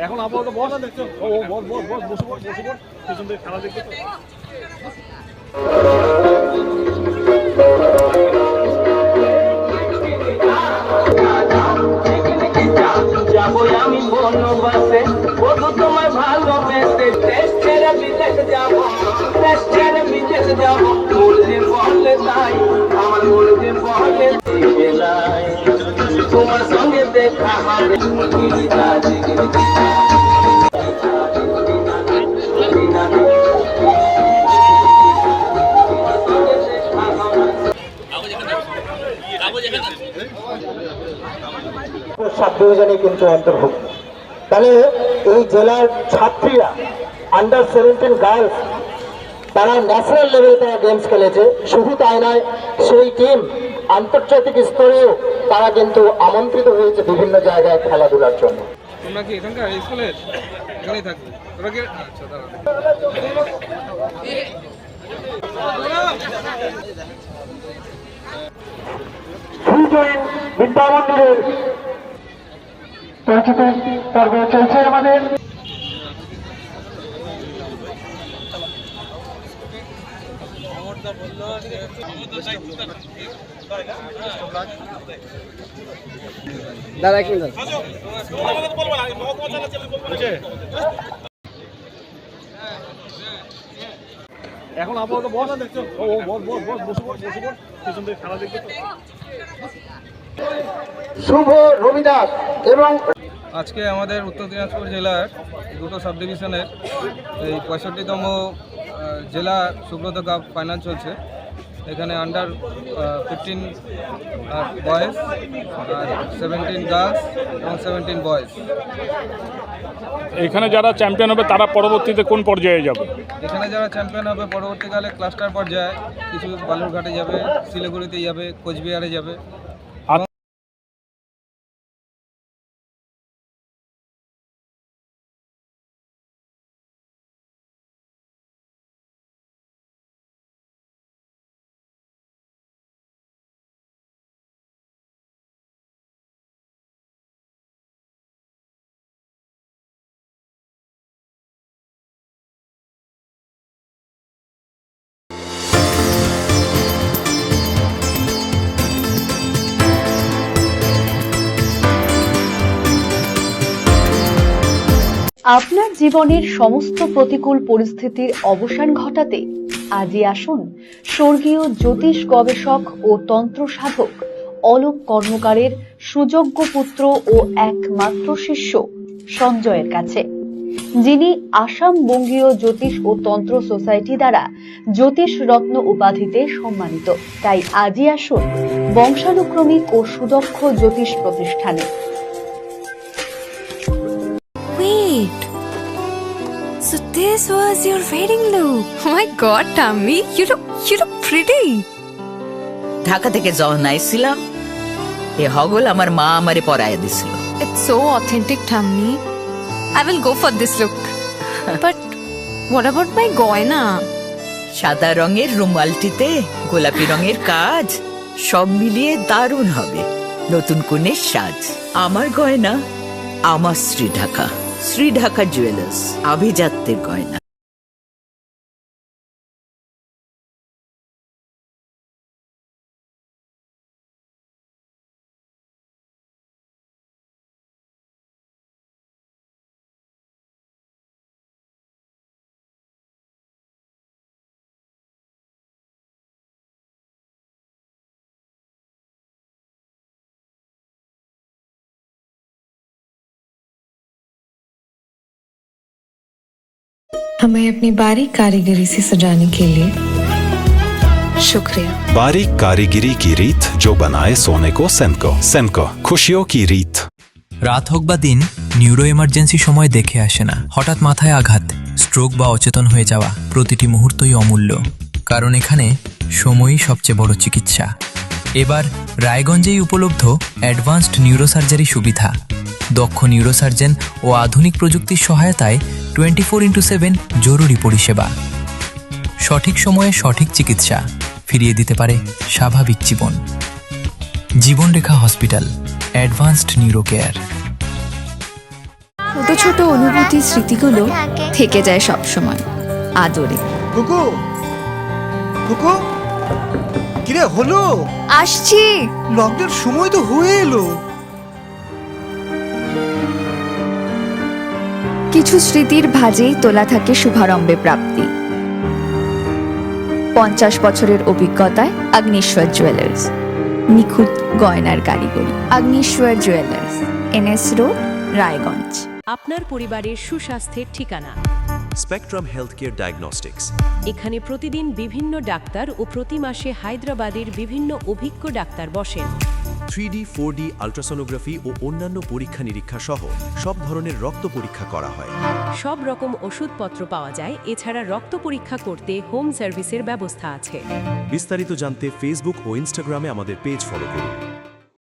এখন আপাতত বস দেখছো ও বস বস বস বসে পড় পেছন থেকে খেলা দেখতে তো যাবো আমি বনবাসে বধু তোমায় ভালোবেসে দেশ ছেড়ে বিদেশ যাবো দেশ ছেড়ে বিদেশ যাবো মরলে বলে তাই আমার মরলে বলে বেলায় তোমার সঙ্গে দেখা হবে সাব ডিভিশনে কিন্তু অন্তর্ভুক্ত। তাহলে এই জেলার ছাত্রীরা আন্ডার 17 গার্লস তারা ন্যাশনাল লেভেলে তারা গেমস খেলেছে। শুধু তাই নয়, সেই টিম আন্তর্জাতিক স্তরেও তারা কিন্তু আমন্ত্রিত হয়েছে বিভিন্ন জায়গায় খেলাধুলার জন্য। তোমরা কি এখানকার স্কুলের এখানেই থাকবে? তোমরা কি আচ্ছা বিদ্যা মন্দিরের পরিচিত পর্ব চলছে আমাদের। দাদা এক মিনিট এখন আপাতত বস দেখছো ও বস বস বস বসে পড় পেছন থেকে খেলা দেখতে তো শুভ রবিদাস এবং আজকে আমাদের উত্তর দিনাজপুর জেলার দুটো সাব ডিভিশনের এই 65তম জেলা সুব্রত কাপ ফাইনাল চলছে। এখানে আন্ডার 15 বয়েজ আর 17 গার্লস এবং 17 বয়েজ। এখানে যারা চ্যাম্পিয়ন হবে তারা পরবর্তীতে কোন পর্যায়ে যাবে? এখানে যারা চ্যাম্পিয়ন হবে পরবর্তীকালে ক্লাস্টার পর্যায়ে, কিছু বালুরঘাটে যাবে, শিলিগুড়িতে যাবে, কোচবিহারে যাবে। আপনার জীবনের সমস্ত প্রতিকূল পরিস্থিতির অবসান ঘটাতে আজই আসুন স্বর্গীয় জ্যোতিষ গবেষক ও তন্ত্র সাধক অলোক কর্মকারের সুযোগ্য পুত্র ও একমাত্র শিষ্য সঞ্জয়ের কাছে, যিনি আসাম বঙ্গীয় জ্যোতিষ ও তন্ত্র সোসাইটি দ্বারা জ্যোতিষ রত্ন উপাধিতে সম্মানিত। তাই আজই আসুন বংশানুক্রমিক ও সুদক্ষ জ্যোতিষ প্রতিষ্ঠানে। Wait, so this was your wedding look? Oh my god, Tammy, you look pretty. Dhaka থেকে যখন আইছিলাম এ হগল আমার মা আমারে পরায় দিছিল। It's so authentic, Tammy. I will go for this look. But what about my goina? সাদা রঙের রুমালটিতে গোলাপি রঙের কাজ, সব মিলিয়ে দারুণ হবে নতুন কনের সাজ। আমার গয়না আমার শ্রী ঢাকা জুয়েলার্স, আভিজাত্যের গয়না। हमें अपनी बारीक कारीगरी से सजाने के लिए शुक्रिया। बारीक कारीगरी की रीत जो बनाए सोने को सेनको खुशियों की रीत। রাত হোক বা দিন, নিউরো এমার্জেন্সি সময় দেখে আসে না। হঠাৎ মাথায় আঘাত, স্ট্রোক বা অচেতন হয়ে যাওয়া, প্রতিটি মুহূর্তই অমূল্য, কারণ এখানে সময়ই সবচেয়ে বড় চিকিৎসা। এবার রায়গঞ্জেই উপলব্ধ অ্যাডভান্সড নিউরোসার্জারি সুবিধা। দক্ষ নিউরোসার্জন ও আধুনিক প্রযুক্তির সহায়তায় 24x7 জরুরি পরিষেবা। সঠিক সময়ে সঠিক চিকিৎসা ফিরিয়ে দিতে পারে স্বাভাবিক জীবন। জীবনরেখা হসপিটাল, অ্যাডভান্সড নিউরো কেয়ার। ছোট অনুভূতি স্মৃতিগুলো থেকে যায় সব সময় আদরে। কুকু কুকু কিরে হলো? আসছি। লকডাউন সময় তো হয়ে এলো। কিছু স্মৃতির ভাজেই তোলা থাকে শুভারম্ভে প্রাপ্তি। 50 বছরের অভিজ্ঞতায় আগ্নেশ্বর জুয়েলার্স, নিখুঁত গয়নার কারিগরি। Agneshwar jewellers, NS road, Raiganj. আপনার পরিবারের সুস্বাস্থ্যের ঠিকানা স্পেকট্রাম হেলথকেয়ার ডায়াগনস্টিক্স। এখানে প্রতিদিন বিভিন্ন ডাক্তার ও প্রতি মাসে হায়দ্রাবাদের বিভিন্ন অভিজ্ঞ ডাক্তার বসেন। 3D 4D আল্ট্রাসোনোগ্রাফি ও অন্যান্য পরীক্ষা নিরীক্ষা সহ সব ধরনের রক্ত পরীক্ষা করা হয়। সব রকম ওষুধপত্র পাওয়া যায়। এছাড়া রক্ত পরীক্ষা করতে হোম সার্ভিসের ব্যবস্থা আছে। বিস্তারিত জানতে ফেসবুক ও ইনস্টাগ্রামে আমাদের পেজ ফলো করুন।